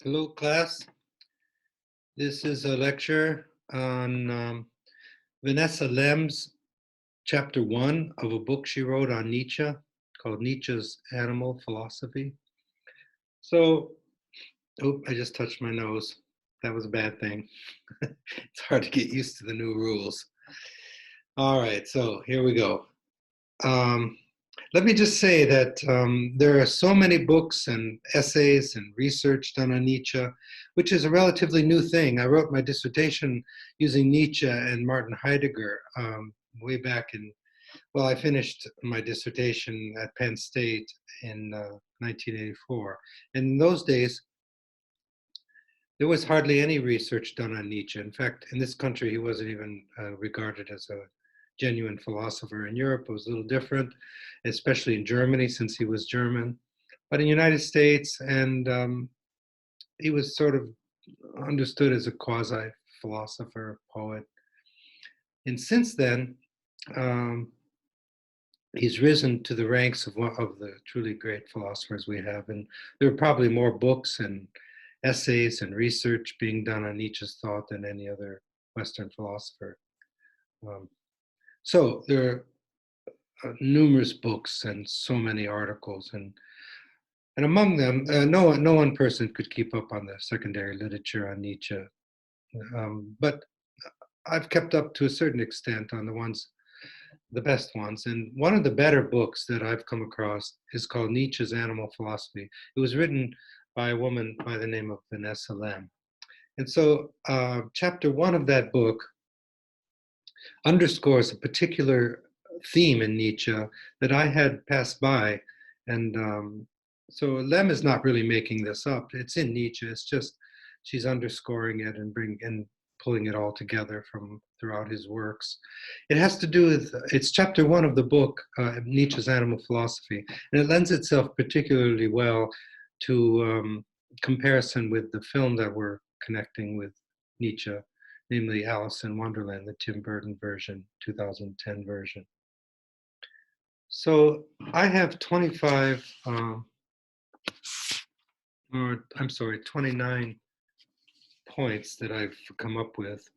Hello, class. This is a lecture on Venessa Lemm's chapter 1 of a book she wrote on Nietzsche called Nietzsche's Animal Philosophy. So, oh, I just touched my nose. That was a bad thing. It's hard to get used to the new rules. All right, so here we go. Um, Let me just say that there are so many books and essays and research done on Nietzsche, which is a relatively new thing. I wrote my dissertation using Nietzsche and Martin Heidegger way back in, well, I finished my dissertation at Penn State in 1984. And in those days, there was hardly any research done on Nietzsche. In fact, in this country, he wasn't even regarded as a genuine philosopher. In Europe, it was a little different, especially in Germany, since he was German. But in the United States, and he was sort of understood as a quasi-philosopher, poet. And since then, um, he's risen to the ranks of one of the truly great philosophers we have. And there are probably more books and essays and research being done on Nietzsche's thought than any other Western philosopher. Um, so there are numerous books and so many articles, and among them, no one person could keep up on the secondary literature on Nietzsche. But I've kept up to a certain extent on the best ones. And one of the better books that I've come across is called Nietzsche's Animal Philosophy. It was written by a woman by the name of Venessa Lemm. And so chapter 1 of that book underscores a particular theme in Nietzsche that I had passed by. And so Lemm is not really making this up. It's in Nietzsche. It's just she's underscoring it and pulling it all together from throughout his works. It has to do with, it's chapter 1 of the book, Nietzsche's Animal Philosophy, and it lends itself particularly well to comparison with the film that we're connecting with Nietzsche, namely Alice in Wonderland, the Tim Burton version, 2010 version. So I have 25, or I'm sorry, 29 points that I've come up with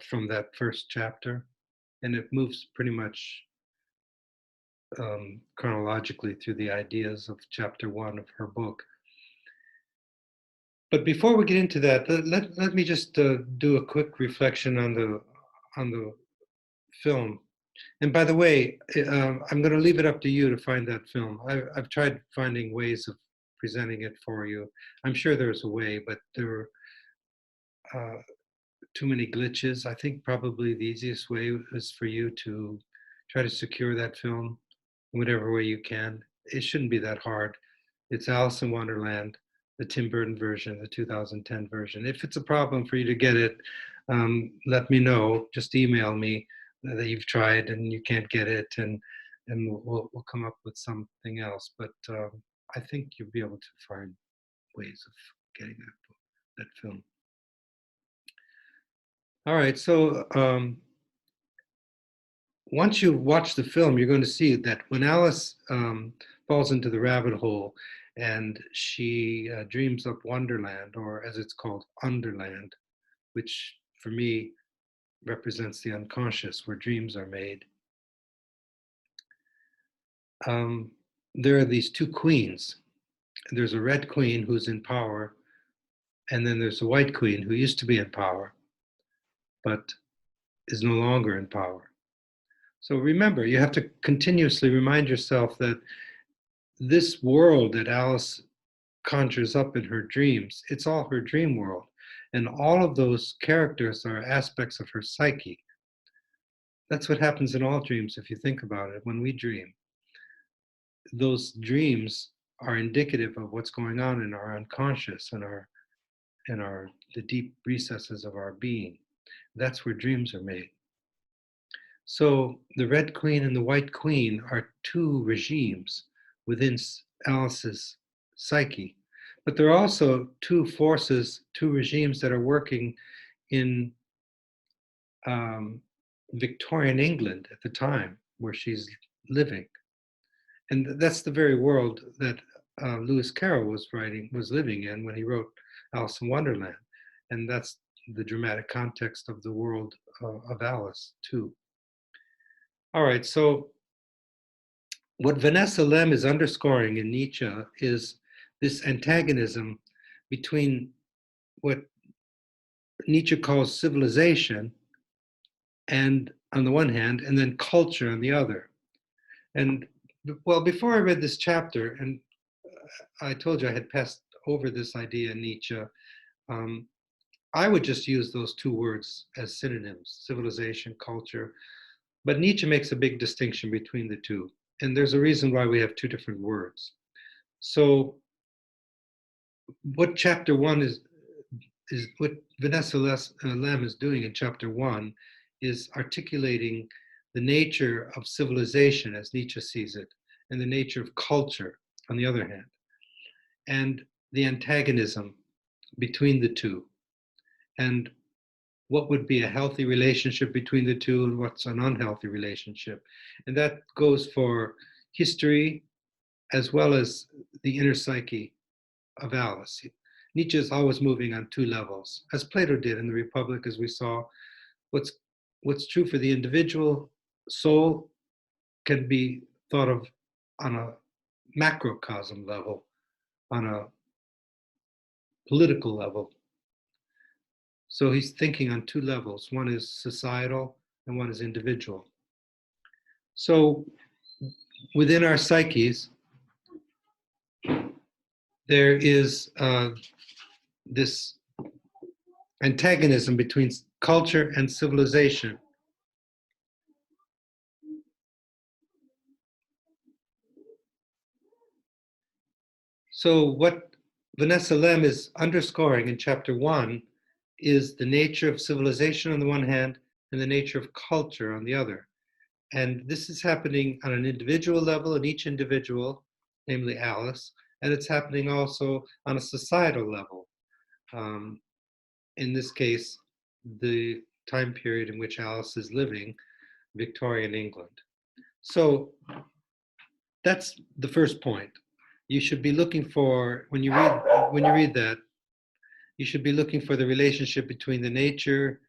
from that first chapter, and it moves pretty much chronologically through the ideas of chapter 1 of her book. But before we get into that, let me just do a quick reflection on the film. And by the way, I'm going to leave it up to you to find that film. I've tried finding ways of presenting it for you. I'm sure there's a way, but there are too many glitches. I think probably the easiest way is for you to try to secure that film in whatever way you can. It shouldn't be that hard. It's Alice in Wonderland, the Tim Burton version, the 2010 version. If it's a problem for you to get it, let me know. Just email me that you've tried and you can't get it, and we'll come up with something else. But I think you'll be able to find ways of getting that film. All right, so once you watch the film, you're going to see that when Alice falls into the rabbit hole and she dreams up Wonderland, or as it's called, Underland, which for me represents the unconscious, where dreams are made. There are these two queens. There's a red queen who's in power, and then there's a white queen who used to be in power, but is no longer in power. So remember, you have to continuously remind yourself that this world that Alice conjures up in her dreams, it's all her dream world. And all of those characters are aspects of her psyche. That's what happens in all dreams, if you think about it. When we dream, those dreams are indicative of what's going on in our unconscious and the deep recesses of our being. That's where dreams are made. So the Red Queen and the White Queen are two regimes within Alice's psyche. But there are also two forces, two regimes that are working in Victorian England at the time where she's living. And that's the very world that Lewis Carroll was living in when he wrote Alice in Wonderland. And that's the dramatic context of the world of Alice, too. All right, so what Venessa Lemm is underscoring in Nietzsche is this antagonism between what Nietzsche calls civilization and on the one hand, and then culture on the other. And well, before I read this chapter, and I told you I had passed over this idea in Nietzsche, um, I would just use those two words as synonyms, civilization, culture. But Nietzsche makes a big distinction between the two. And there's a reason why we have two different words. So what chapter one is what Venessa Lemm is doing in chapter one is articulating the nature of civilization as Nietzsche sees it, and the nature of culture on the other hand, and the antagonism between the two, and what would be a healthy relationship between the two and what's an unhealthy relationship. And that goes for history as well as the inner psyche of Alice. Nietzsche is always moving on two levels, as Plato did in the Republic, as we saw. What's, what's true for the individual soul can be thought of on a macrocosm level, on a political level. So he's thinking on two levels. One is societal and one is individual. So within our psyches, there is this antagonism between culture and civilization. So what Venessa Lemm is underscoring in chapter one is the nature of civilization on the one hand and the nature of culture on the other. And this is happening on an individual level in each individual, namely Alice, and it's happening also on a societal level. In this case, the time period in which Alice is living, Victorian England. So that's the first point. You should be looking for, when you read that, you should be looking for the relationship between the nature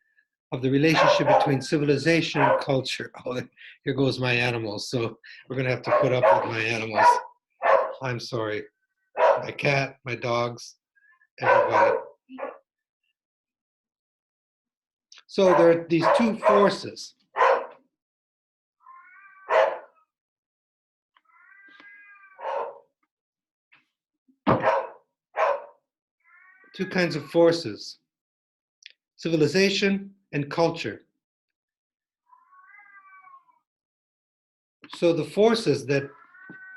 of the relationship between civilization and culture. Oh, here goes my animals. So we're going to have to put up with my animals. I'm sorry. My cat, my dogs, everybody. So there are these two forces. Two kinds of forces, civilization and culture. So the forces that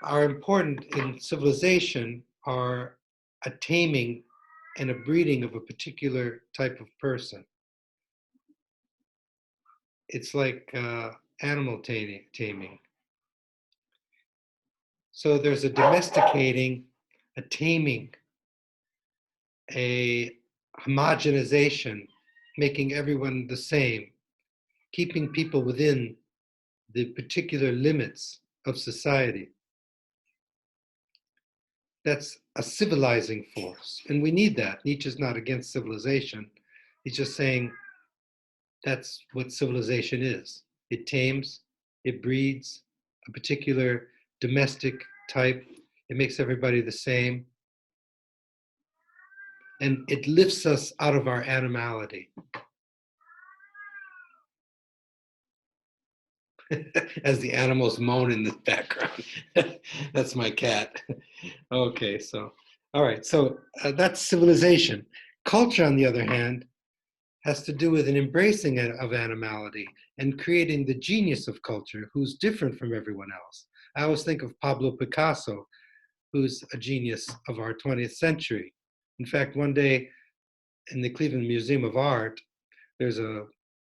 are important in civilization are a taming and a breeding of a particular type of person. It's like animal taming. So there's a domesticating, a taming, a homogenization, making everyone the same, keeping people within the particular limits of society. That's a civilizing force, and we need that. Nietzsche's not against civilization. He's just saying that's what civilization is. It tames, it breeds a particular domestic type, it makes everybody the same, and it lifts us out of our animality. As the animals moan in the background. That's my cat. Okay, so, all right, so that's civilization. Culture, on the other hand, has to do with an embracing of animality and creating the genius of culture who's different from everyone else. I always think of Pablo Picasso, who's a genius of our 20th century. In fact, one day in the Cleveland Museum of Art, there's a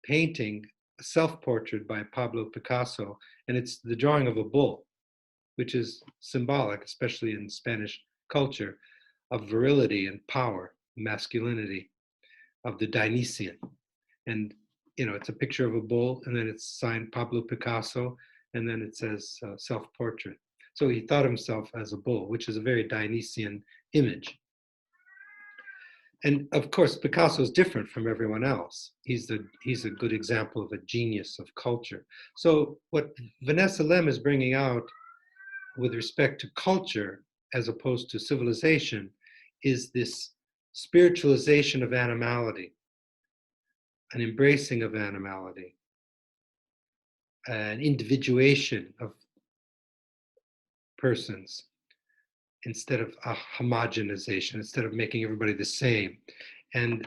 painting, a self-portrait by Pablo Picasso, and it's the drawing of a bull, which is symbolic, especially in Spanish culture, of virility and power, masculinity, of the Dionysian. And, you know, it's a picture of a bull, and then it's signed Pablo Picasso, and then it says self-portrait. So he thought himself as a bull, which is a very Dionysian image. And of course, Picasso is different from everyone else. He's a good example of a genius of culture. So what Venessa Lemm is bringing out with respect to culture as opposed to civilization is this spiritualization of animality, an embracing of animality, an individuation of persons instead of a homogenization, instead of making everybody the same. And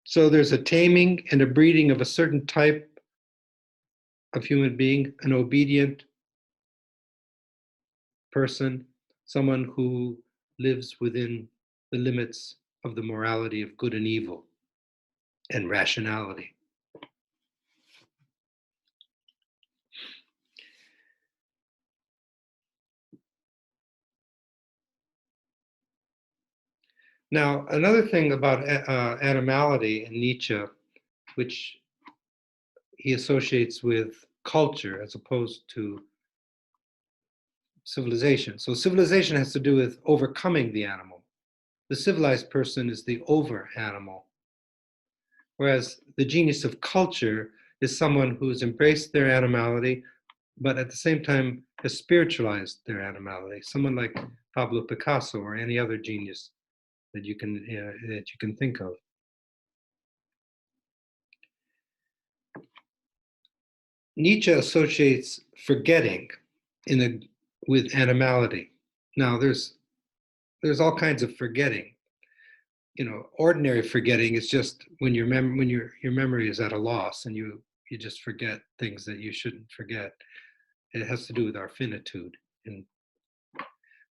so there's a taming and a breeding of a certain type of human being, an obedient person, someone who lives within the limits of the morality of good and evil and rationality. Now, another thing about animality in Nietzsche, which he associates with culture as opposed to civilization. So civilization has to do with overcoming the animal. The civilized person is the over animal. Whereas the genius of culture is someone who has embraced their animality, but at the same time has spiritualized their animality. Someone like Pablo Picasso or any other genius that you can think of. Nietzsche associates forgetting with animality. Now, there's all kinds of forgetting. Ordinary forgetting is just when your memory is at a loss and you just forget things that you shouldn't forget. It has to do with our finitude.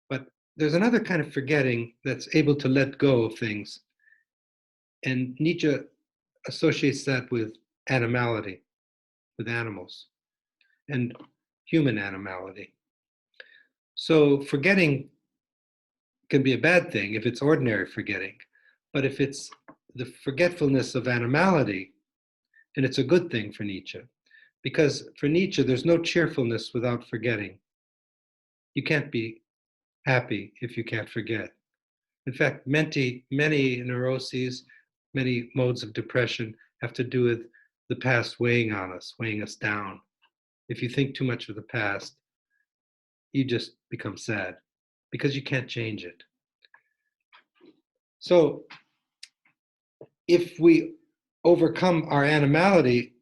But there's another kind of forgetting that's able to let go of things, and Nietzsche associates that with animality, with animals, and human animality. So forgetting can be a bad thing if it's ordinary forgetting, but if it's the forgetfulness of animality, then it's a good thing for Nietzsche. Because for Nietzsche, there's no cheerfulness without forgetting. You can't be happy if you can't forget. In fact, many neuroses, many modes of depression have to do with the past weighing on us, weighing us down. If you think too much of the past, you just become sad because you can't change it. So if we overcome our animality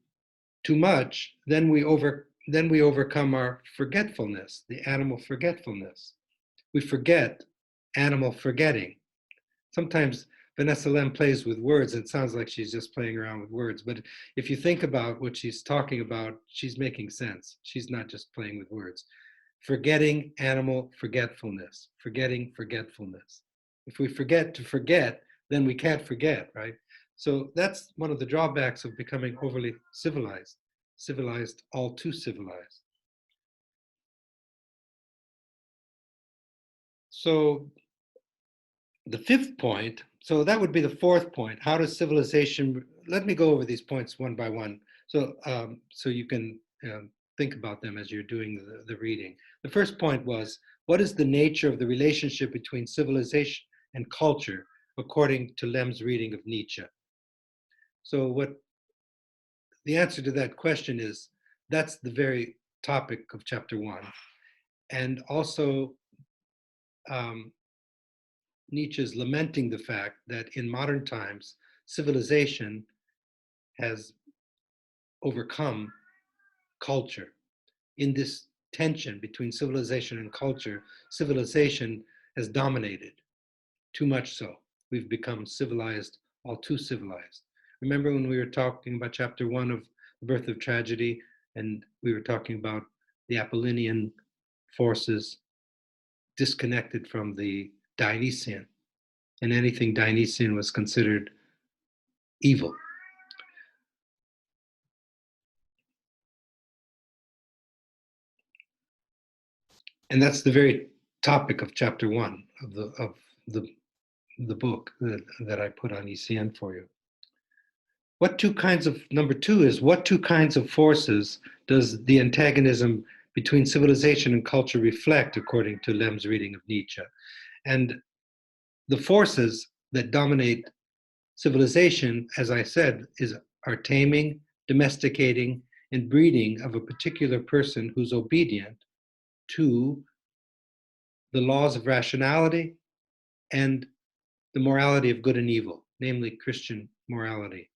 too much, then we overcome our forgetfulness, the animal forgetfulness. We forget animal forgetting. Sometimes Venessa Lemm plays with words. It sounds like she's just playing around with words, but if you think about what she's talking about, she's making sense. She's not just playing with words. Forgetting animal forgetfulness, forgetting forgetfulness. If we forget to forget, then we can't forget, right? So that's one of the drawbacks of becoming overly civilized, all too civilized. So the fifth point, so that would be the fourth point. How does civilization, let me go over these points one by one so you can think about them as you're doing the reading. The first point was, what is the nature of the relationship between civilization and culture, according to Lemm's reading of Nietzsche? So what the answer to that question is, that's the very topic of chapter 1. And also, Nietzsche is lamenting the fact that in modern times, civilization has overcome culture. In this tension between civilization and culture, civilization has dominated, too much so. We've become civilized, all too civilized. Remember when we were talking about chapter 1 of The Birth of Tragedy, and we were talking about the Apollonian forces disconnected from the Dionysian, and anything Dionysian was considered evil. And that's the very topic of chapter 1 of the book that I put on ECN for you. Number 2 is, what two kinds of forces does the antagonism between civilization and culture reflect, according to Lemm's reading of Nietzsche? And the forces that dominate civilization, as I said, are taming, domesticating, and breeding of a particular person who's obedient to the laws of rationality and the morality of good and evil, namely Christian morality.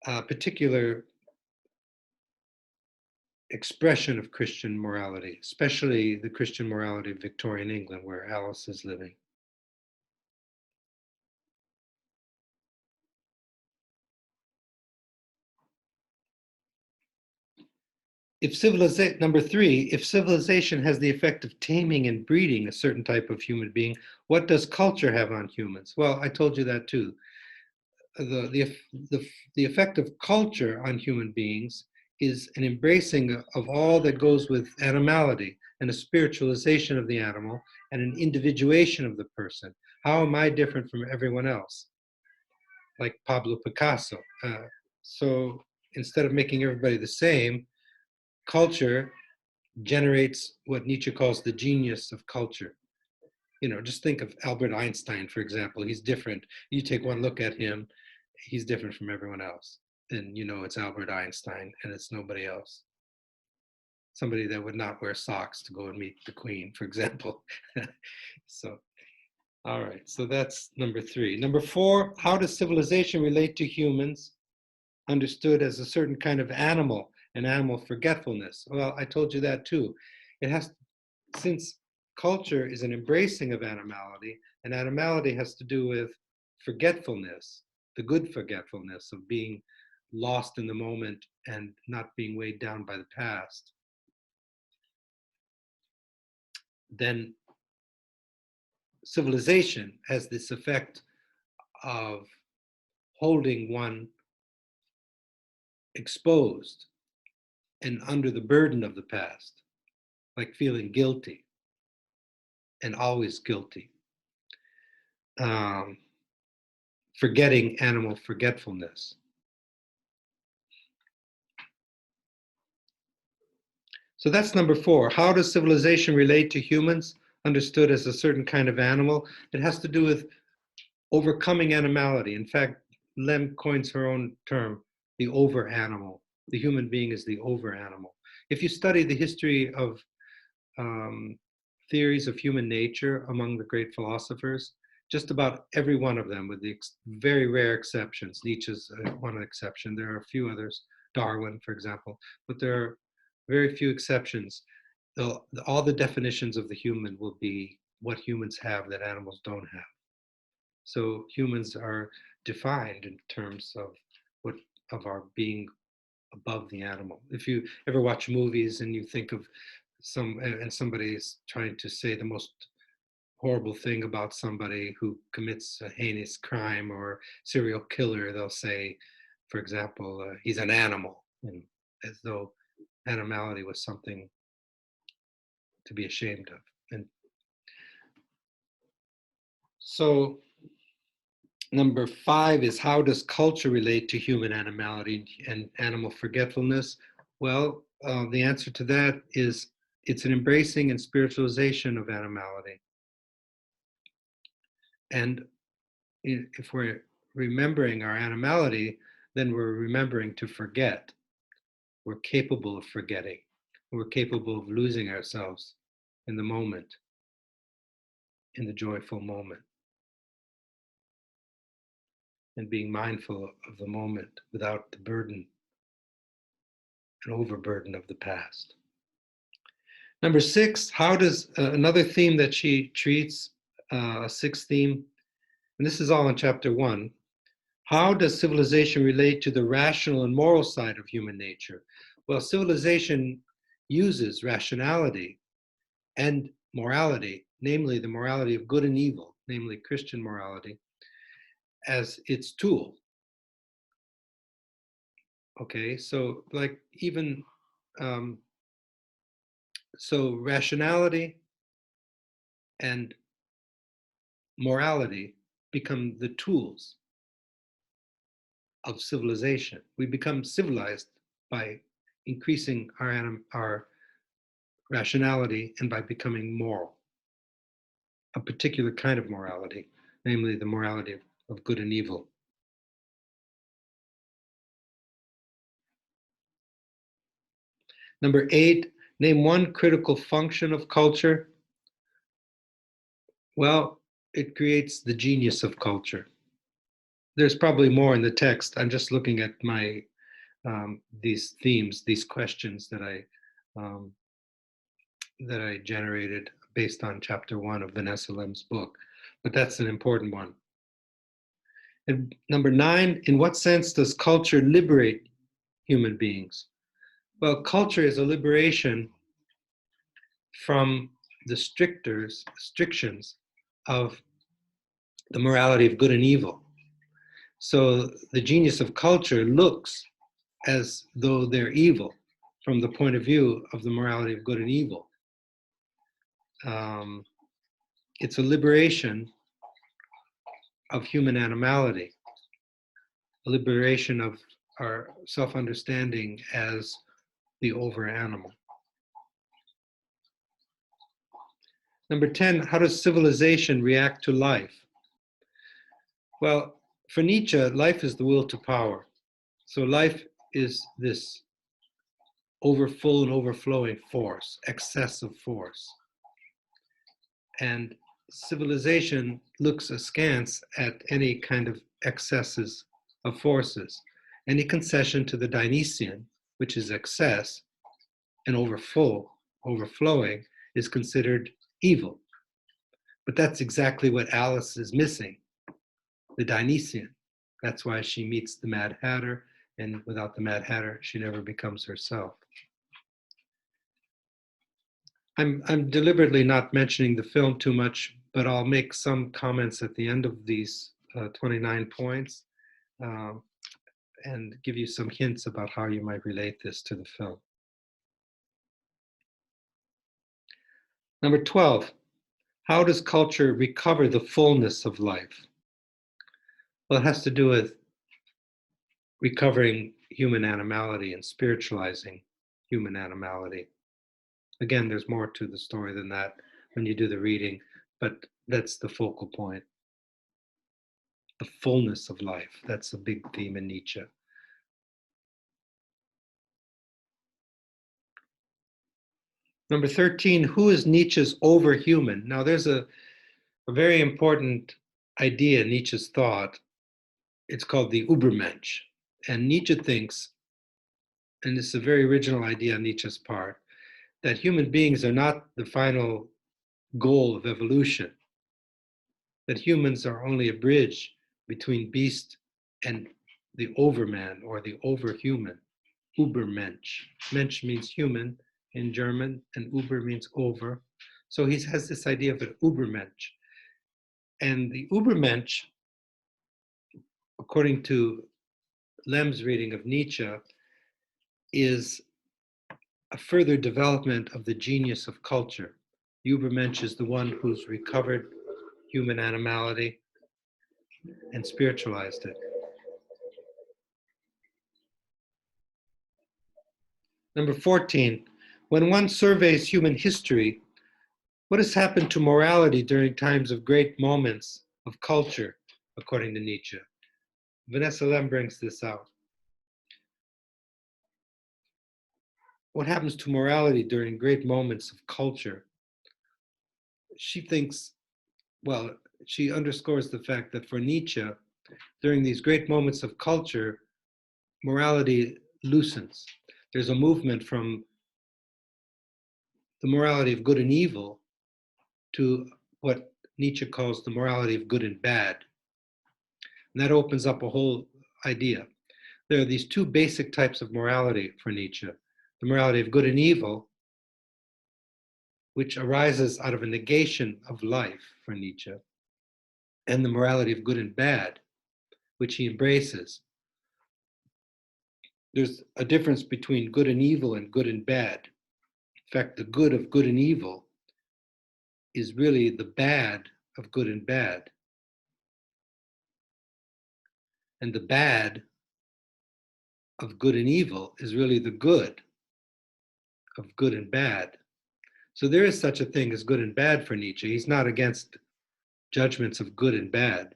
A particular expression of Christian morality, especially the Christian morality of Victorian England, where Alice is living. Number three, if civilization has the effect of taming and breeding a certain type of human being, what does culture have on humans? Well, I told you that too. The effect of culture on human beings is an embracing of all that goes with animality and a spiritualization of the animal and an individuation of the person. How am I different from everyone else? Like Pablo Picasso. So instead of making everybody the same, culture generates what Nietzsche calls the genius of culture. You know, just think of Albert Einstein, for example. He's different. You take one look at him, he's different from everyone else. And you know it's Albert Einstein and it's nobody else. Somebody that would not wear socks to go and meet the Queen, for example. So, all right. So that's number three. Number four, how does civilization relate to humans understood as a certain kind of animal and animal forgetfulness? Well, I told you that too. It has, since culture is an embracing of animality, and animality has to do with forgetfulness, the good forgetfulness of being lost in the moment and not being weighed down by the past, then civilization has this effect of holding one exposed and under the burden of the past, like feeling guilty and always guilty. Um, Forgetting animal forgetfulness. So that's number four. How does civilization relate to humans, understood as a certain kind of animal? It has to do with overcoming animality. In fact, Lemm coins her own term, the over animal. The human being is the over animal. If you study the history of um, theories of human nature among the great philosophers, just about every one of them, with the very rare exceptions, Nietzsche's one exception, there are a few others, Darwin, for example, but there are very few exceptions. All the definitions of the human will be what humans have that animals don't have. So humans are defined in terms of what of our being above the animal. If you ever watch movies and you think of somebody is trying to say the most horrible thing about somebody who commits a heinous crime or serial killer, they'll say, for example, he's an animal, and as though animality was something to be ashamed of. And so number five is, how does culture relate to human animality and animal forgetfulness? Well, the answer to that is it's an embracing and spiritualization of animality. And if we're remembering our animality, then we're remembering to forget. We're capable of forgetting. We're capable of losing ourselves in the moment, in the joyful moment, and being mindful of the moment without the burden and overburden of the past. Number six, how does another theme that she treats, a sixth theme, and this is all in chapter one. How does civilization relate to the rational and moral side of human nature? Well, civilization uses rationality and morality, namely the morality of good and evil, namely Christian morality, as its tool. Okay, so like even so rationality and morality become the tools of civilization. We become civilized by increasing our rationality and by becoming moral. a particular kind of morality, namely the morality of good and evil. Number 8, name one critical function of culture. Well, it creates the genius of culture. There's probably more in the text. I'm just looking at my these themes, these questions um, that I generated based on chapter 1 of Venessa Lemm's book, but that's an important one. And number 9, in what sense does culture liberate human beings? Well, culture is a liberation from the strictions of the morality of good and evil. So the genius of culture looks as though they're evil from the point of view of the morality of good and evil. It's a liberation of human animality, a liberation of our self-understanding as the over animal. Number 10, how does civilization react to life? Well, for Nietzsche, life is the will to power. So life is this overfull and overflowing force, excessive force. And civilization looks askance at any kind of excesses of forces. Any concession to the Dionysian, which is excess and overflowing, is considered evil. But that's exactly what Alice is missing, the Dionysian. That's why she meets the Mad Hatter, and without the Mad Hatter, she never becomes herself. I'm deliberately not mentioning the film too much, but I'll make some comments at the end of these 29 points and give you some hints about how you might relate this to the film. Number 12, how does culture recover the fullness of life? Well, it has to do with recovering human animality and spiritualizing human animality. Again, there's more to the story than that when you do the reading, but that's the focal point. The fullness of life, that's a big theme in Nietzsche. Number 13, who is Nietzsche's overhuman? Now, there's a very important idea in Nietzsche's thought. It's called the Übermensch. And Nietzsche thinks, and it's a very original idea on Nietzsche's part, that human beings are not the final goal of evolution, that humans are only a bridge between beast and the overman or the overhuman, Übermensch. Mensch means human in German, and Über means over. So he has this idea of an Übermensch. And the Übermensch, according to Lemm's reading of Nietzsche, is a further development of the genius of culture. Übermensch is the one who's recovered human animality and spiritualized it. Number 14, when one surveys human history, what has happened to morality during times of great moments of culture, according to Nietzsche? Venessa Lemm brings this out. What happens to morality during great moments of culture? She thinks, well, she underscores the fact that for Nietzsche, during these great moments of culture, morality loosens. There's a movement from the morality of good and evil to what Nietzsche calls the morality of good and bad. And that opens up a whole idea. There are these two basic types of morality for Nietzsche. The morality of good and evil, which arises out of a negation of life for Nietzsche, and the morality of good and bad, which he embraces. There's a difference between good and evil and good and bad. In fact, the good of good and evil is really the bad of good and bad. And the bad of good and evil is really the good of good and bad. So there is such a thing as good and bad for Nietzsche. He's not against judgments of good and bad,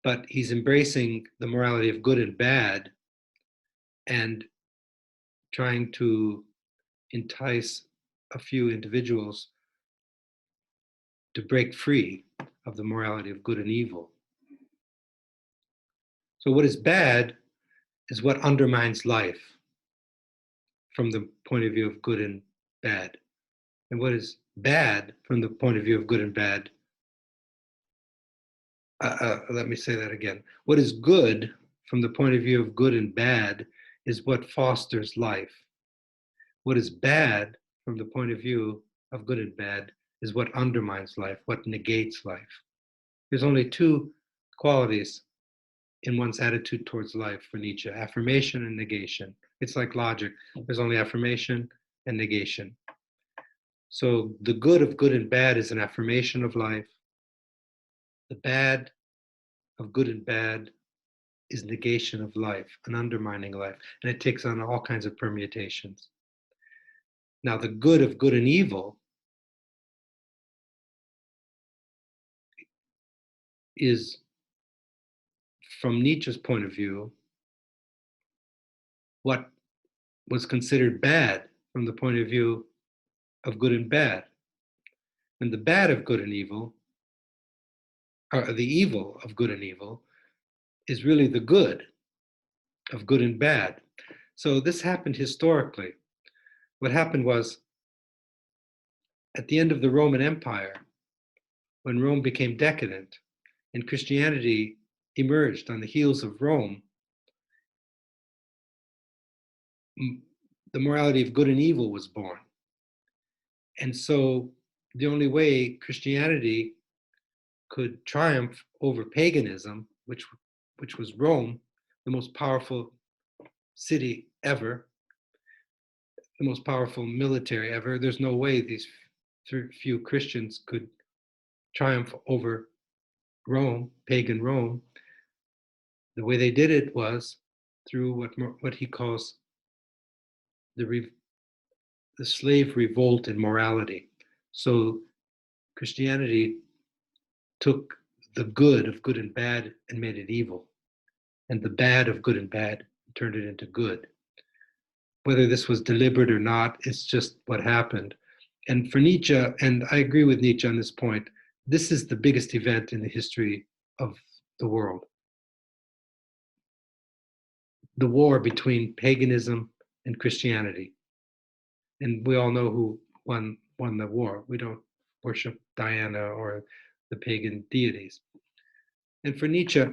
but he's embracing the morality of good and bad and trying to entice a few individuals to break free of the morality of good and evil. So what is bad is what undermines life from the point of view of good and bad. And what is bad from the point of view of good and bad, let me say that again. What is good from the point of view of good and bad is what fosters life. What is bad from the point of view of good and bad is what undermines life, what negates life. There's only two qualities in one's attitude towards life for Nietzsche: affirmation and negation. It's like logic. There's only affirmation and negation. So the good of good and bad is an affirmation of life. The bad of good and bad is negation of life, an undermining life, and it takes on all kinds of permutations. Now, the good of good and evil is, from Nietzsche's point of view, what was considered bad from the point of view of good and bad. And the bad of good and evil, or the evil of good and evil, is really the good of good and bad. So this happened historically. What happened was, at the end of the Roman Empire, when Rome became decadent and Christianity emerged on the heels of Rome, the morality of good and evil was born. And so the only way Christianity could triumph over paganism, which was Rome, the most powerful city ever, the most powerful military ever. There's no way these few Christians could triumph over Rome, pagan Rome. The way they did it was through what he calls the slave revolt in morality. So Christianity took the good of good and bad and made it evil, and the bad of good and bad turned it into good. Whether this was deliberate or not, it's just what happened. And for Nietzsche, and I agree with Nietzsche on this point, this is the biggest event in the history of the world. The war between paganism and Christianity. And we all know who won the war. We don't worship Diana or the pagan deities. And for Nietzsche,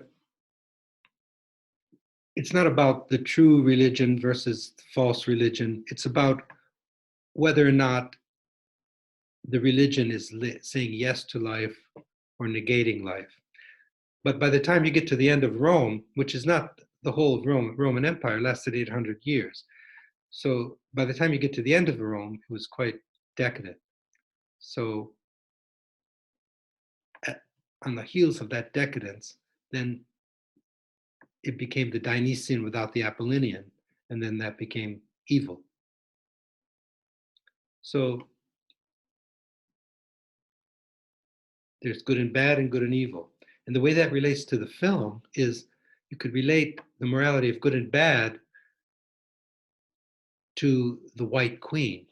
it's not about the true religion versus false religion. It's about whether or not the religion is saying yes to life or negating life. But by the time you get to the end of Rome, which is not the whole of Rome, Roman Empire lasted 800 years. So by the time you get to the end of Rome, it was quite decadent. So on the heels of that decadence, then it became the Dionysian without the Apollinian, and then that became evil. So there's good and bad and good and evil. And the way that relates to the film is you could relate the morality of good and bad to the White Queen,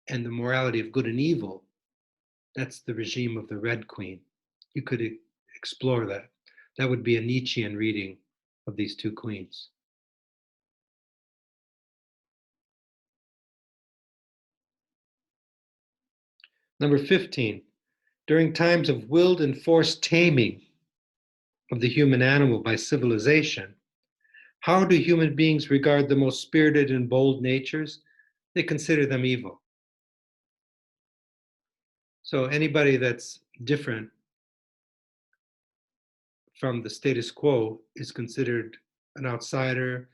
and the morality of good and evil, that's the regime of the Red Queen. You could explore that. That would be a Nietzschean reading of these two queens. Number 15, during times of willed and forced taming of the human animal by civilization, how do human beings regard the most spirited and bold natures? They consider them evil. So anybody that's different from the status quo is considered an outsider,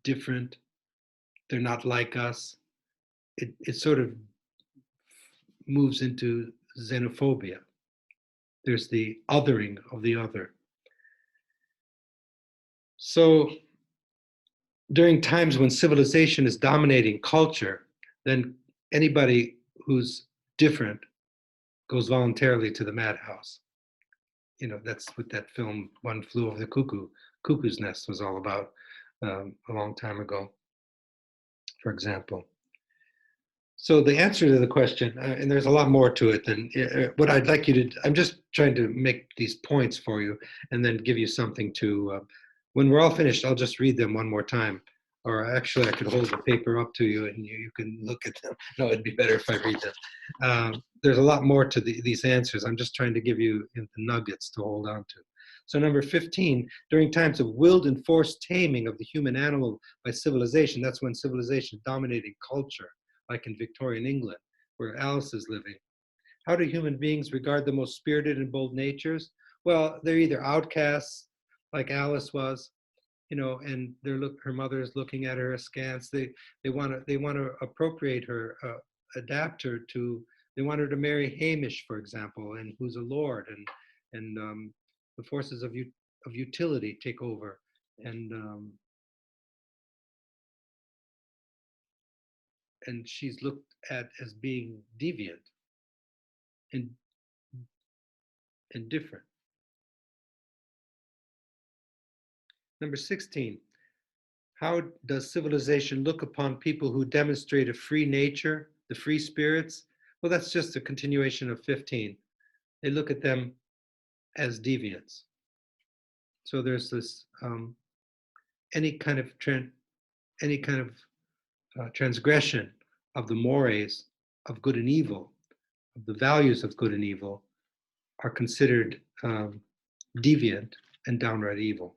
different, they're not like us. It sort of moves into xenophobia. There's the othering of the other. So during times when civilization is dominating culture, then anybody who's different goes voluntarily to the madhouse. That's what that film One Flew Over the Cuckoo's Nest was all about, a long time ago, for example. So the answer to the question, and there's a lot more to it than what I'd like you to, I'm just trying to make these points for you and then give you something to, when we're all finished, I'll just read them one more time. Or actually, I could hold the paper up to you and you can look at them. No, it'd be better if I read them. There's a lot more to these answers. I'm just trying to give you the nuggets to hold on to. So number 15, during times of willed and forced taming of the human animal by civilization, that's when civilization dominated culture, like in Victorian England, where Alice is living. How do human beings regard the most spirited and bold natures? Well, they're either outcasts, like Alice was, and her mother is looking at her askance. They want to appropriate her, adapt her to. They want her to marry Hamish, for example, and who's a lord, and the forces of utility take over, and she's looked at as being deviant and different. Number 16, how does civilization look upon people who demonstrate a free nature, the free spirits? Well, that's just a continuation of 15. They look at them as deviants. So there's this any kind of transgression of the mores of good and evil, of the values of good and evil, are considered deviant and downright evil.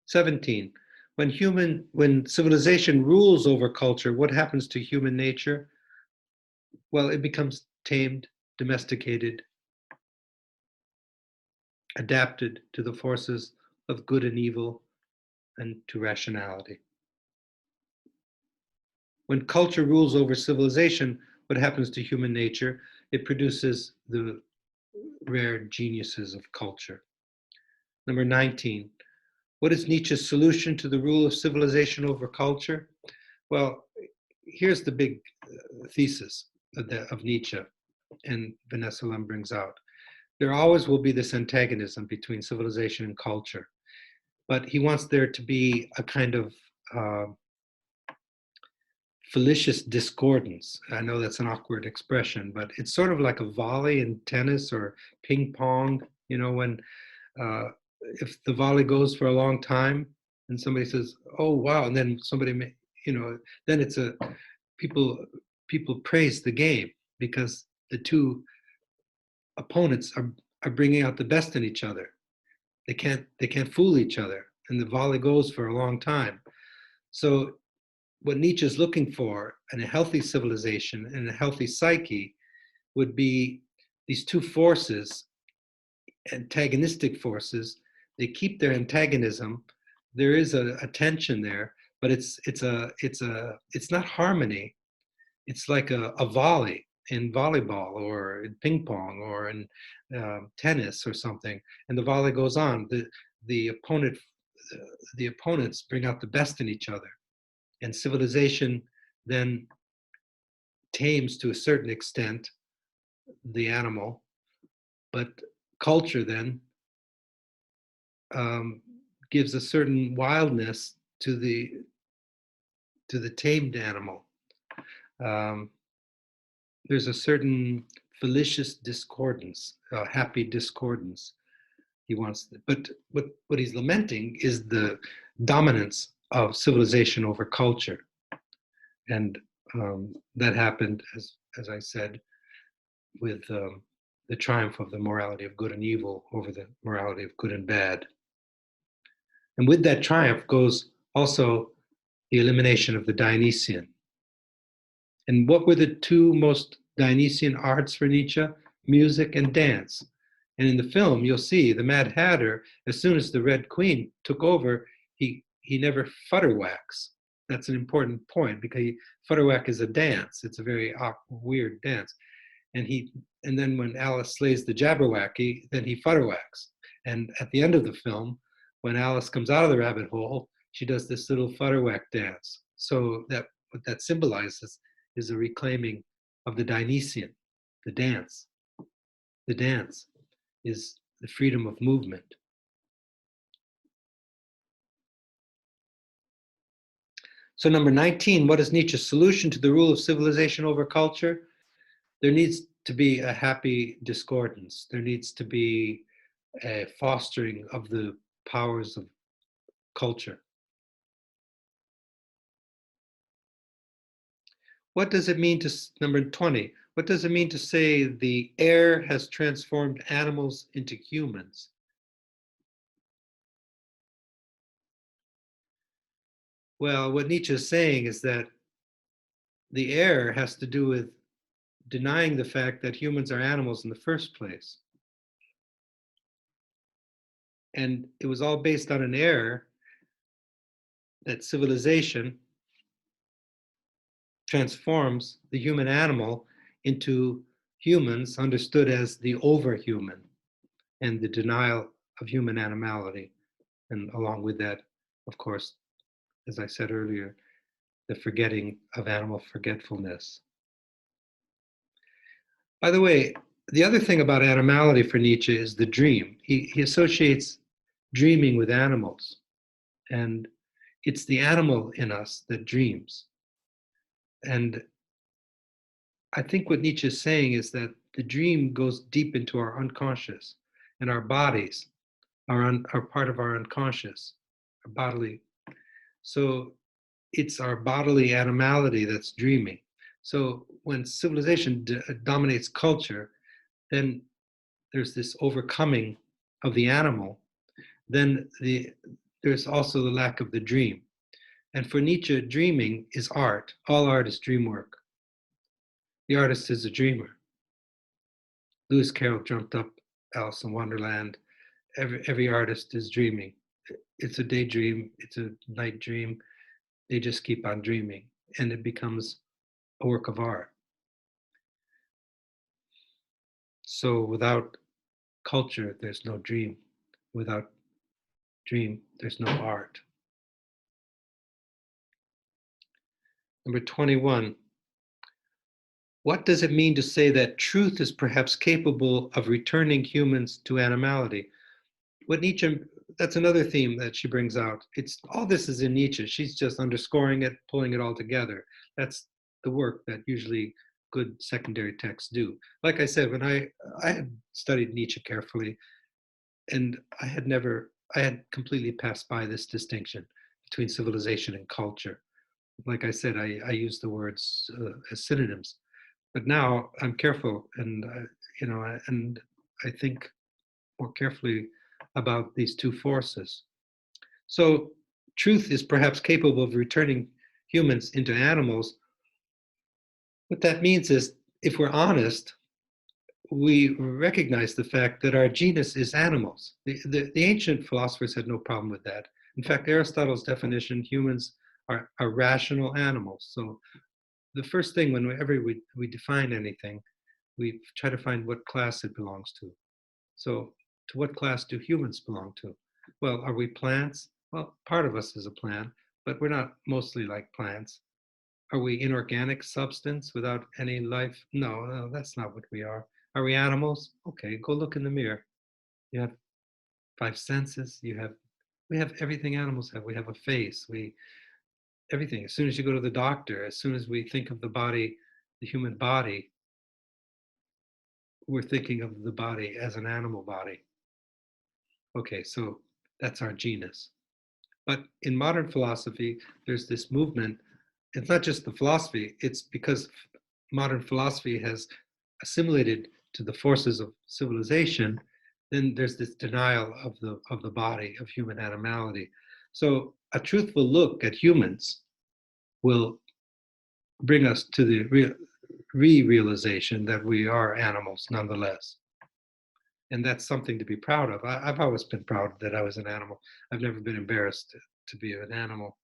17. When civilization rules over culture, what happens to human nature? Well, it becomes tamed, domesticated, adapted to the forces of good and evil and to rationality. When culture rules over civilization, what happens to human nature? It produces the rare geniuses of culture. Number 19, what is Nietzsche's solution to the rule of civilization over culture? Well, here's the big thesis of Nietzsche, and Venessa Lemm brings out. There always will be this antagonism between civilization and culture, but he wants there to be a kind of fallacious discordance. I know that's an awkward expression, but it's sort of like a volley in tennis or ping pong. When if the volley goes for a long time and somebody says, "Oh wow," and then somebody, then it's people praise the game because the two opponents are bringing out the best in each other. They can't fool each other, and the volley goes for a long time. So what Nietzsche is looking for in a healthy civilization and a healthy psyche would be these two forces, antagonistic forces. They keep their antagonism. There is a tension there, but it's not harmony. It's like a volley in volleyball or in ping pong or in tennis or something, and the volley goes on. The opponents bring out the best in each other. And civilization then tames to a certain extent the animal, but culture then gives a certain wildness to the tamed animal. There's a certain fallacious discordance, happy discordance. He wants, but what he's lamenting is the dominance of civilization over culture. And that happened, as I said, with the triumph of the morality of good and evil over the morality of good and bad. And with that triumph goes also the elimination of the Dionysian. And what were the two most Dionysian arts for Nietzsche? Music and dance. And in the film, you'll see the Mad Hatter, as soon as the Red Queen took over, he never futterwhacks. That's an important point because futterwhack is a dance. It's a very weird dance. And then when Alice slays the Jabberwocky, then he futterwhacks. And at the end of the film, when Alice comes out of the rabbit hole, she does this little futterwhack dance. So that what that symbolizes is a reclaiming of the Dionysian, the dance. The dance is the freedom of movement. So number 19, what is Nietzsche's solution to the rule of civilization over culture? There needs to be a happy discordance. There needs to be a fostering of the powers of culture. What does it mean to, number 20, what does it mean to say the air has transformed animals into humans? Well, what Nietzsche is saying is that the air has to do with denying the fact that humans are animals in the first place. And it was all based on an error that civilization transforms the human animal into humans understood as the overhuman and the denial of human animality. And along with that, of course, as I said earlier, the forgetting of animal forgetfulness. By the way, the other thing about animality for Nietzsche is the dream. He associates dreaming with animals, and it's the animal in us that dreams. And I think what Nietzsche is saying is that the dream goes deep into our unconscious, and our bodies are part of our unconscious, our bodily. So it's our bodily animality that's dreaming. So when civilization dominates culture, then there's this overcoming of the animal. Then there's also the lack of the dream. And for Nietzsche, dreaming is art. All art is dream work. The artist is a dreamer. Lewis Carroll dreamt up Alice in Wonderland. Every artist is dreaming. It's a daydream, it's a night dream. They just keep on dreaming, and it becomes a work of art. So without culture, there's no dream. Without dream, there's no art. Number 21, what does it mean to say that truth is perhaps capable of returning humans to animality? What Nietzsche, that's another theme that she brings out. It's all this is in Nietzsche. She's just underscoring it, pulling it all together. That's the work that usually good secondary texts do. Like I said, when I had studied Nietzsche carefully, and I had completely passed by this distinction between civilization and culture. Like I said, I use the words as synonyms, but now I'm careful, and and I think more carefully about these two forces. So truth is perhaps capable of returning humans into animals. What that means is, if we're honest, we recognize the fact that our genus is animals. The ancient philosophers had no problem with that. In fact, Aristotle's definition, humans are rational animals. So the first thing whenever we define anything, we try to find what class it belongs to. So to what class do humans belong to? Well, are we plants? Well, part of us is a plant, but we're not mostly like plants. Are we inorganic substance without any life? No, no, that's not what we are. Are we animals? Okay, go look in the mirror. You have five senses. We have everything animals have. We have a face. Everything. As soon as you go to the doctor, as soon as we think of the body, the human body, we're thinking of the body as an animal body. Okay, so that's our genus. But in modern philosophy, there's this movement. It's not just the philosophy, it's because modern philosophy has assimilated to the forces of civilization, then there's this denial of the body, of human animality. So a truthful look at humans will bring us to the re-realization that we are animals nonetheless. And that's something to be proud of. I've always been proud that I was an animal. I've never been embarrassed to be an animal.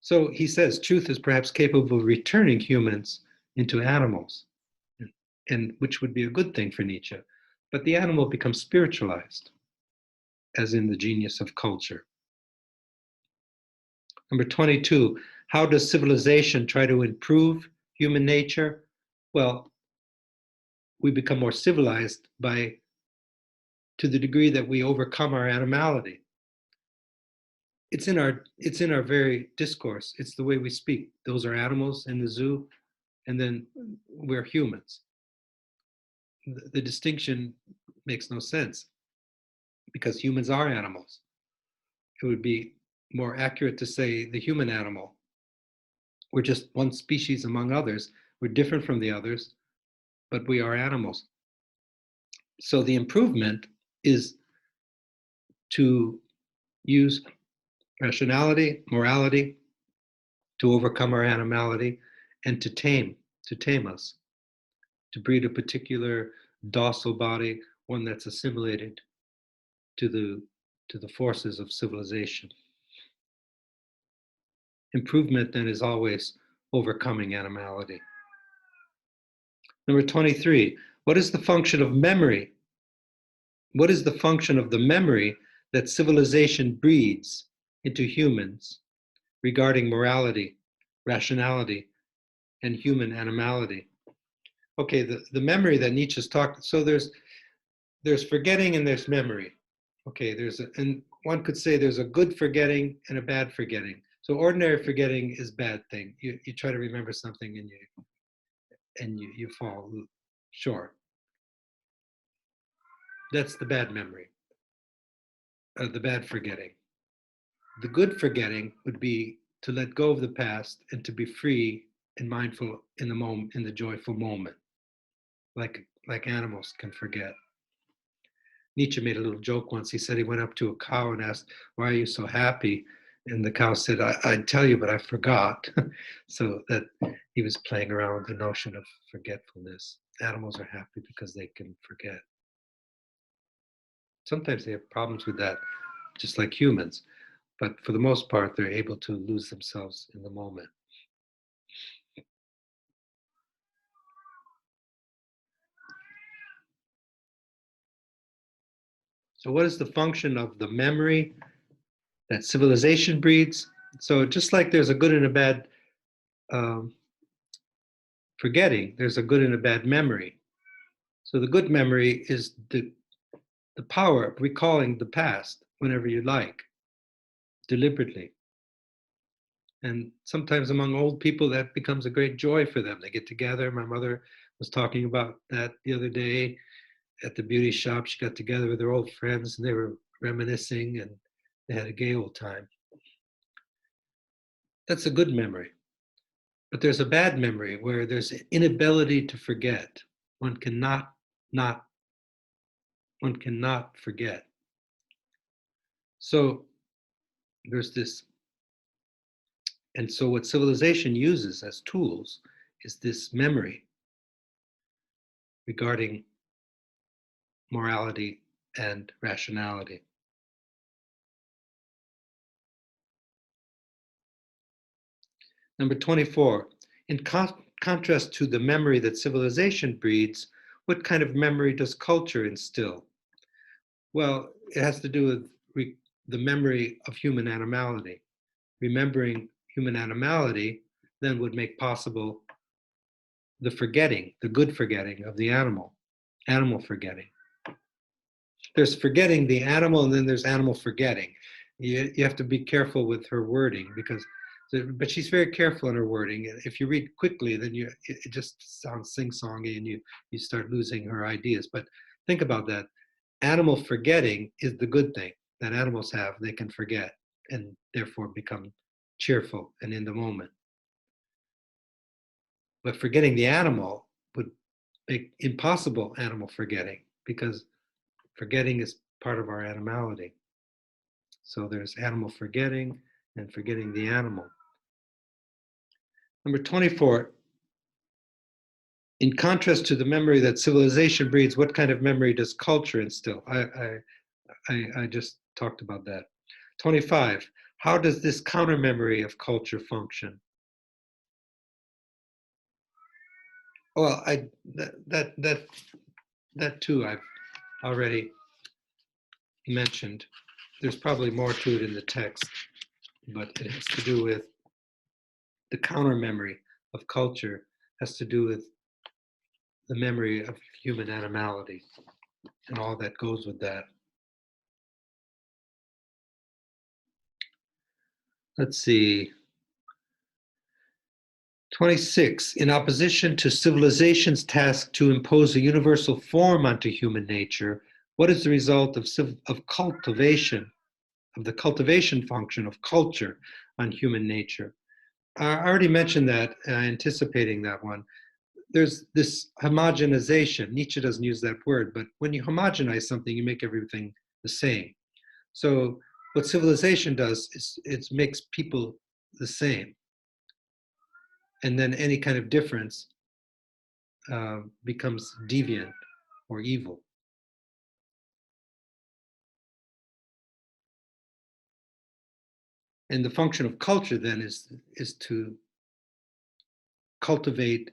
So he says truth is perhaps capable of returning humans into animals, and which would be a good thing for Nietzsche. But the animal becomes spiritualized, as in the genius of culture. Number 22, how does civilization try to improve human nature? Well, we become more civilized to the degree that we overcome our animality. It's in our very discourse. It's the way we speak. Those are animals in the zoo, and then we're humans. The distinction makes no sense because humans are animals. It would be more accurate to say the human animal. We're just one species among others. We're different from the others, but we are animals. So the improvement is to use rationality, morality, to overcome our animality, and to tame us, to breed a particular docile body, one that's assimilated to the forces of civilization. Improvement then is always overcoming animality. Number 23, what is the function of memory? What is the function of the memory that civilization breeds into humans regarding morality, rationality, and human animality? Okay, the memory that Nietzsche's talked, so there's forgetting and there's memory. Okay, and one could say there's a good forgetting and a bad forgetting. So ordinary forgetting is bad thing. You try to remember something and you fall short. That's the bad memory, the bad forgetting. The good forgetting would be to let go of the past and to be free and mindful in the moment, in the joyful moment, like animals can forget. Nietzsche made a little joke once. He said he went up to a cow and asked, "Why are you so happy?" And the cow said, "I'd tell you, but I forgot." So that he was playing around with the notion of forgetfulness. Animals are happy because they can forget. Sometimes they have problems with that, just like humans. But for the most part, they're able to lose themselves in the moment. So what is the function of the memory that civilization breeds? So just like there's a good and a bad um, forgetting, there's a good and a bad memory. So the good memory is the power of recalling the past whenever you like, deliberately. And sometimes among old people, that becomes a great joy for them. They get together. My mother was talking about that the other day at the beauty shop. She got together with her old friends and they were reminiscing and they had a gay old time. That's a good memory. But there's a bad memory where there's an inability to forget. One cannot not one cannot forget. So there's this, and so what civilization uses as tools is this memory regarding morality and rationality. Number 24, in contrast to the memory that civilization breeds, what kind of memory does culture instill? Well, it has to do with the memory of human animality. Remembering human animality then would make possible the forgetting, the good forgetting of the animal forgetting. There's forgetting the animal, and then there's animal forgetting. You have to be careful with her wording because, but she's very careful in her wording. If you read quickly, then it just sounds sing-songy, and you start losing her ideas. But think about that. Animal forgetting is the good thing that animals have. They can forget and therefore become cheerful and in the moment. But forgetting the animal would make impossible animal forgetting because forgetting is part of our animality. So there's animal forgetting and forgetting the animal. Number 24, in contrast to the memory that civilization breeds, what kind of memory does culture instill? I just talked about that. 25, how does this counter memory of culture function? Well, that too I've already mentioned. There's probably more to it in the text. but it has to do with the counter memory of culture, has to do with the memory of human animality and all that goes with that. Let's see. 26. In opposition to civilization's task to impose a universal form onto human nature, what is the result of cultivation, of the cultivation function of culture on human nature? I already mentioned that, anticipating that one. There's this homogenization. Nietzsche doesn't use that word, but when you homogenize something, you make everything the same. So what civilization does is it makes people the same. And then any kind of difference becomes deviant or evil. And the function of culture then is to cultivate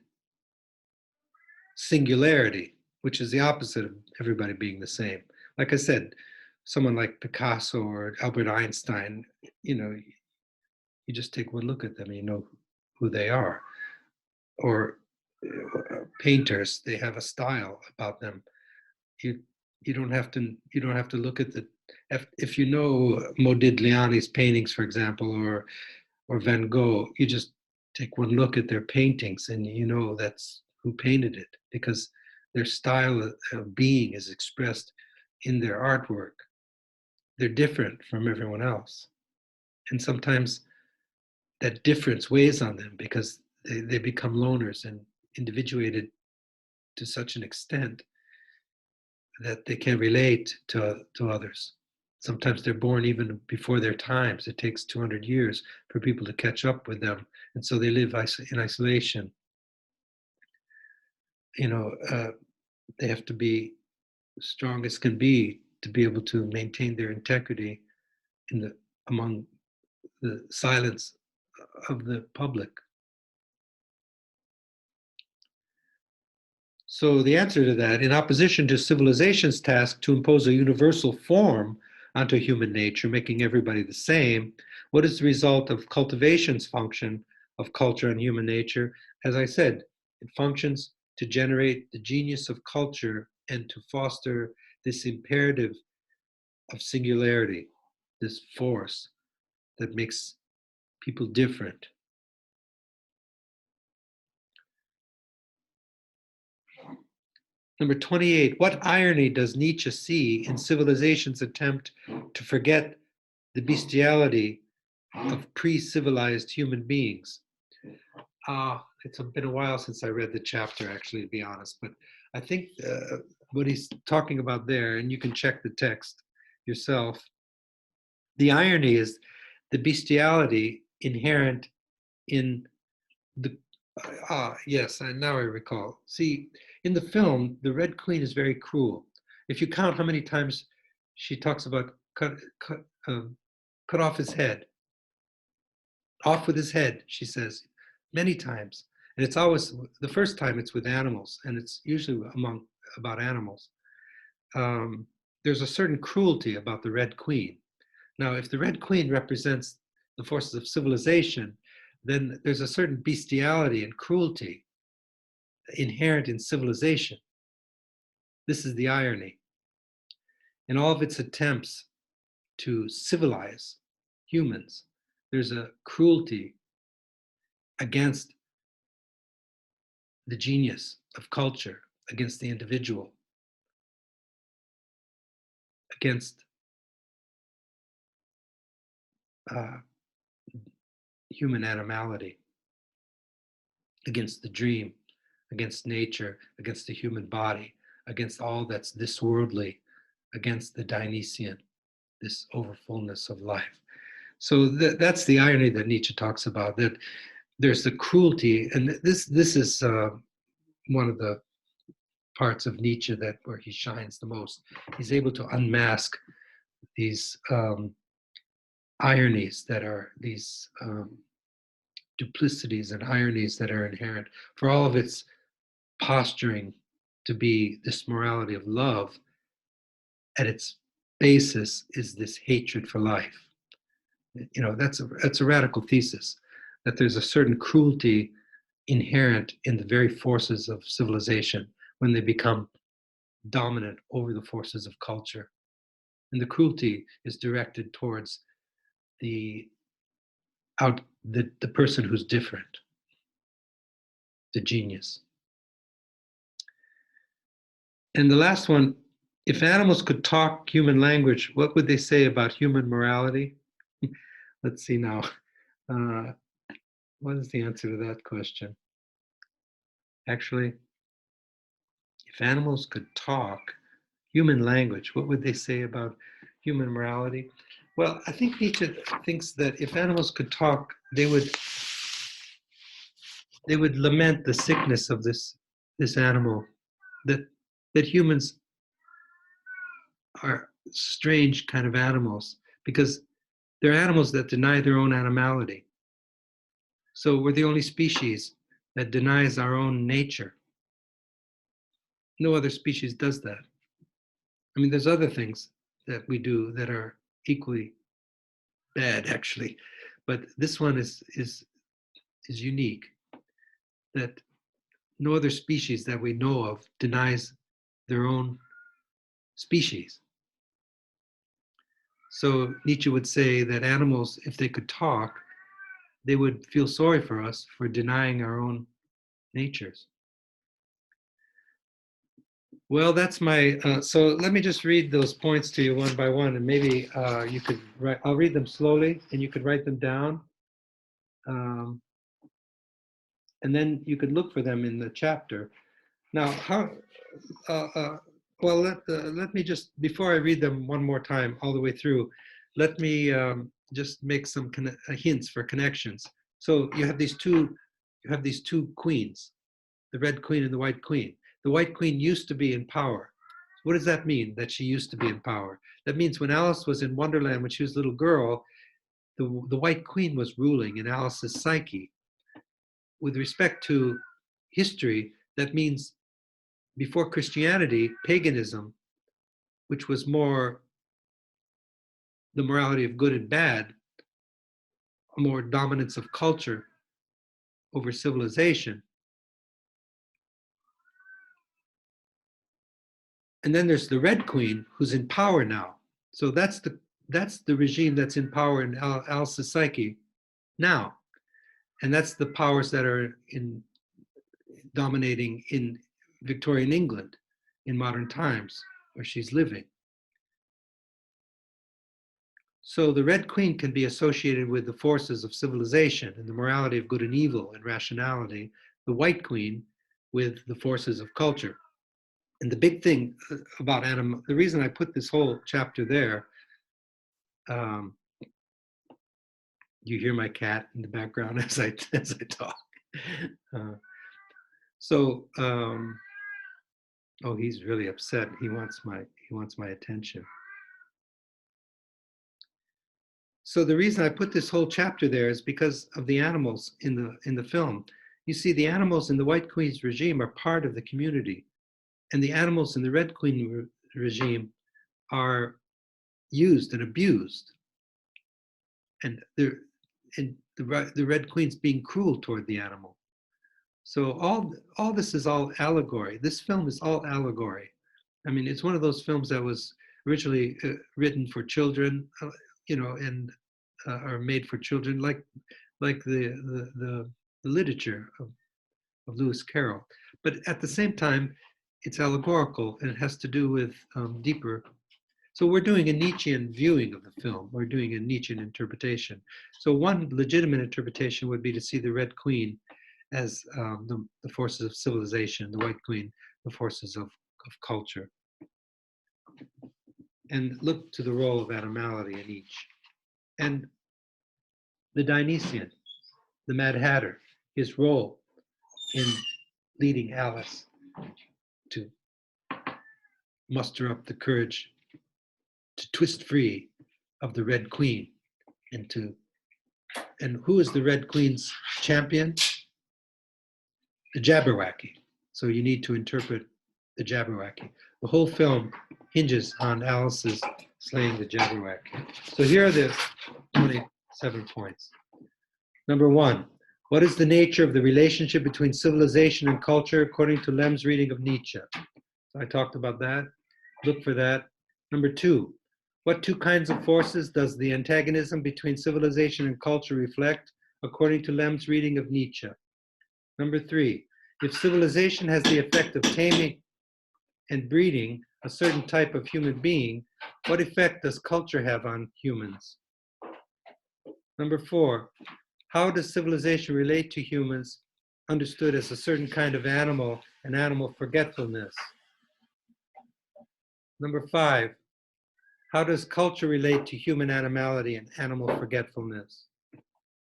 singularity, which is the opposite of everybody being the same. Like I said, someone like Picasso or Albert Einstein, you just take one look at them and you know who they are. Or painters, they have a style about them. You you don't have to look at the if you know Modigliani's paintings, for example, or Van Gogh, you just take one look at their paintings and you know that's who painted it because their style of being is expressed in their artwork. They're different from everyone else. And sometimes that difference weighs on them because they become loners and individuated to such an extent that they can relate to others. Sometimes they're born even before their times. It takes 200 years for people to catch up with them. And so they live in isolation. They have to be strong as can be to be able to maintain their integrity among the silence of the public. So the answer to that, in opposition to civilization's task to impose a universal form onto human nature, making everybody the same, what is the result of cultivation's function of culture and human nature? As I said, it functions to generate the genius of culture and to foster this imperative of singularity, this force that makes people different. Number 28, what irony does Nietzsche see in civilization's attempt to forget the bestiality of pre-civilized human beings? It's been a while since I read the chapter, actually, to be honest, but I think what he's talking about there, and you can check the text yourself, the irony is the bestiality inherent in the yes, and now I recall. See, in the film, the Red Queen is very cruel. If you count how many times she talks about cut off his head, off with his head, she says, many times, and it's always the first time it's with animals, and it's usually about animals. There's a certain cruelty about the Red Queen. Now, if the Red Queen represents the forces of civilization, then there's a certain bestiality and cruelty inherent in civilization. This is the irony. In all of its attempts to civilize humans, there's a cruelty against the genius of culture, against the individual, against human animality, against the dream, against nature, against the human body, against all that's this worldly, against the Dionysian, this overfullness of life. So that's the irony that Nietzsche talks about, that there's the cruelty, and this is one of the parts of Nietzsche that where he shines the most. He's able to unmask these ironies that are these duplicities and ironies that are inherent for all of its posturing to be this morality of love. At its basis is this hatred for life, You know, that's a radical thesis, that there's a certain cruelty inherent in the very forces of civilization when they become dominant over the forces of culture. And the cruelty is directed towards the the person who's different, the genius. And the last one, if animals could talk human language, what would they say about human morality? Let's see now. Uh, what is the answer to that question? Actually, if animals could talk human language, what would they say about human morality? Well, I think Nietzsche thinks that if animals could talk, they would lament the sickness of this animal, that humans are strange kind of animals because they're animals that deny their own animality. So we're the only species that denies our own nature. No other species does that. I mean, there's other things that we do that are equally bad, actually, but this one is unique. That no other species that we know of denies their own species. So Nietzsche would say that animals, if they could talk, they would feel sorry for us for denying our own natures. Well, that's my, so let me just read those points to you one by one, and maybe you could write, I'll read them slowly, and you could write them down. Um, and then you could look for them in the chapter. Now, how, uh, uh, well, let me just, before I read them one more time all the way through, let me just make some hints for connections. So you have these two queens, the red queen and the white queen. The white queen used to be in power. What does that mean, that she used to be in power? That means when Alice was in Wonderland, when she was a little girl, the white queen was ruling in Alice's psyche. With respect to history, that means before Christianity, paganism, which was more the morality of good and bad, more dominance of culture over civilization. And then there's the Red Queen, who's in power now. So that's the regime that's in power in Alice's psyche now, and that's the powers that are in dominating in Victorian England in modern times, where she's living. So the Red Queen can be associated with the forces of civilization and the morality of good and evil and rationality. The White Queen with the forces of culture. And the big thing about animal, the reason I put this whole chapter there, um, you hear my cat in the background as I talk. Uh, oh, he's really upset. He wants my attention. So the reason I put this whole chapter there is because of the animals in the film. You see, the animals in the White Queen's regime are part of the community, and the animals in the Red Queen regime are used and abused, and the Red Queen's being cruel toward the animal. So all this is all allegory. This film is all allegory. I mean, it's one of those films that was originally written for children, and are made for children, like the literature of Lewis Carroll. But at the same time, it's allegorical, and it has to do with deeper. So we're doing a Nietzschean viewing of the film. We're doing a Nietzschean interpretation. So one legitimate interpretation would be to see the Red Queen as the forces of civilization, the White Queen, the forces of culture. And look to the role of animality in each. And the Dionysian, the Mad Hatter, his role in leading Alice to muster up the courage to twist free of the Red Queen and who is the Red Queen's champion? The Jabberwocky. So you need to interpret the Jabberwocky. The whole film hinges on Alice's slaying the Jabberwocky. So here are the, I'm going to 7 points. Number 1, what is the nature of the relationship between civilization and culture according to Lemm's reading of Nietzsche? So I talked about that. Look for that. Number 2, what two kinds of forces does the antagonism between civilization and culture reflect according to Lemm's reading of Nietzsche? Number 3, if civilization has the effect of taming and breeding a certain type of human being, what effect does culture have on humans? Number 4, how does civilization relate to humans understood as a certain kind of animal and animal forgetfulness? Number 5, how does culture relate to human animality and animal forgetfulness?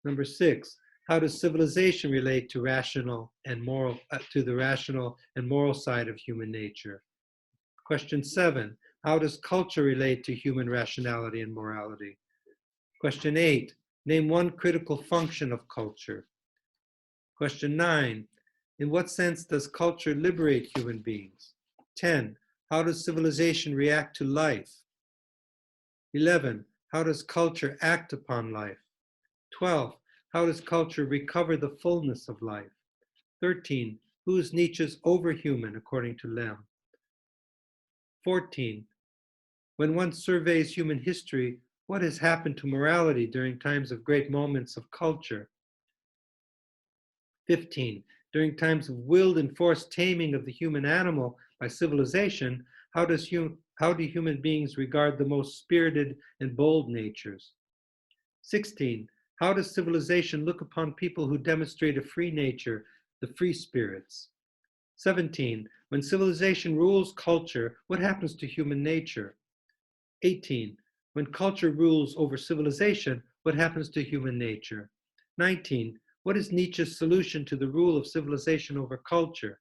Number 6, how does civilization relate to rational and moral, to the rational and moral side of human nature? Question 7, how does culture relate to human rationality and morality? Question 8, name one critical function of culture. Question 9, in what sense does culture liberate human beings? 10, how does civilization react to life? 11, how does culture act upon life? 12, how does culture recover the fullness of life? 13, who is Nietzsche's overhuman according to Lemm? 14, when one surveys human history, what has happened to morality during times of great moments of culture? 15, during times of willed and forced taming of the human animal by civilization, how do human beings regard the most spirited and bold natures? 16, how does civilization look upon people who demonstrate a free nature, the free spirits? 17, when civilization rules culture, what happens to human nature? 18, when culture rules over civilization, what happens to human nature? 19, what is Nietzsche's solution to the rule of civilization over culture?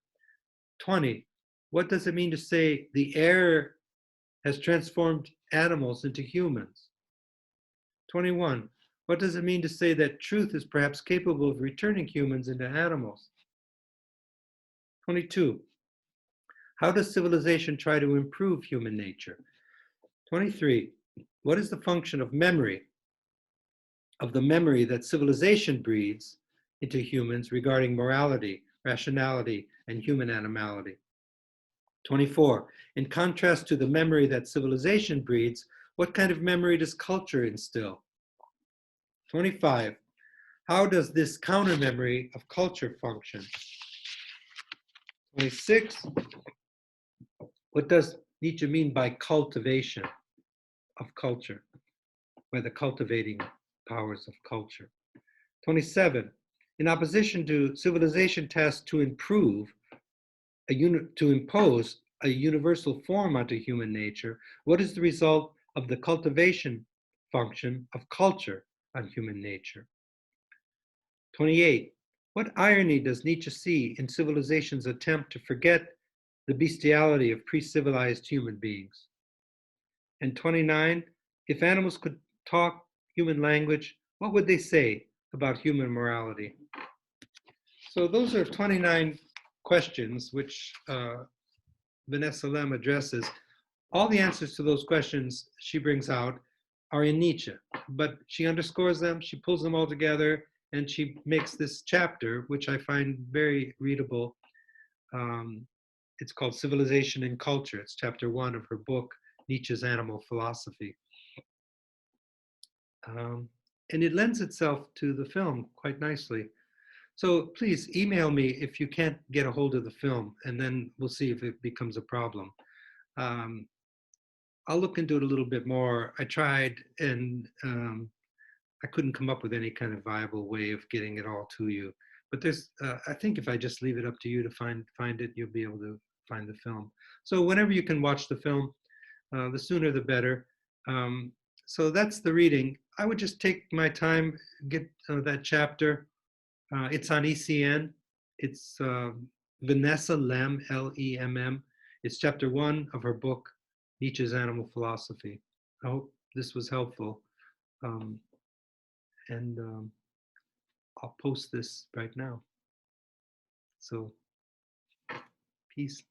20, what does it mean to say the air has transformed animals into humans? 21, what does it mean to say that truth is perhaps capable of returning humans into animals? 22, how does civilization try to improve human nature? 23, what is the function of memory, of the memory that civilization breeds into humans regarding morality, rationality, and human animality? 24, in contrast to the memory that civilization breeds, what kind of memory does culture instill? 25, how does this counter memory of culture function? 26, what does Nietzsche mean by cultivation of culture, by the cultivating powers of culture? 27, in opposition to civilization tasked to improve, to impose a universal form onto human nature, what is the result of the cultivation function of culture on human nature? 28, what irony does Nietzsche see in civilization's attempt to forget the bestiality of pre-civilized human beings? And 29, if animals could talk human language, what would they say about human morality? So those are 29 questions which Venessa Lemm addresses. All the answers to those questions she brings out are in Nietzsche, but she underscores them, she pulls them all together, and she makes this chapter, which I find very readable. It's called Civilization and Culture. It's chapter 1 of her book, Nietzsche's Animal Philosophy. And it lends itself to the film quite nicely. So please email me if you can't get a hold of the film, and then we'll see if it becomes a problem. I'll look into it a little bit more. I tried, and I couldn't come up with any kind of viable way of getting it all to you. But there's, I think if I just leave it up to you to find it, you'll be able to find the film. So whenever you can watch the film, the sooner the better. So that's the reading. I would just take my time, get that chapter. It's on ECN. It's Venessa Lemm, L-E-M-M. It's chapter 1 of her book, Nietzsche's Animal Philosophy. I hope this was helpful. And I'll post this right now. So, peace.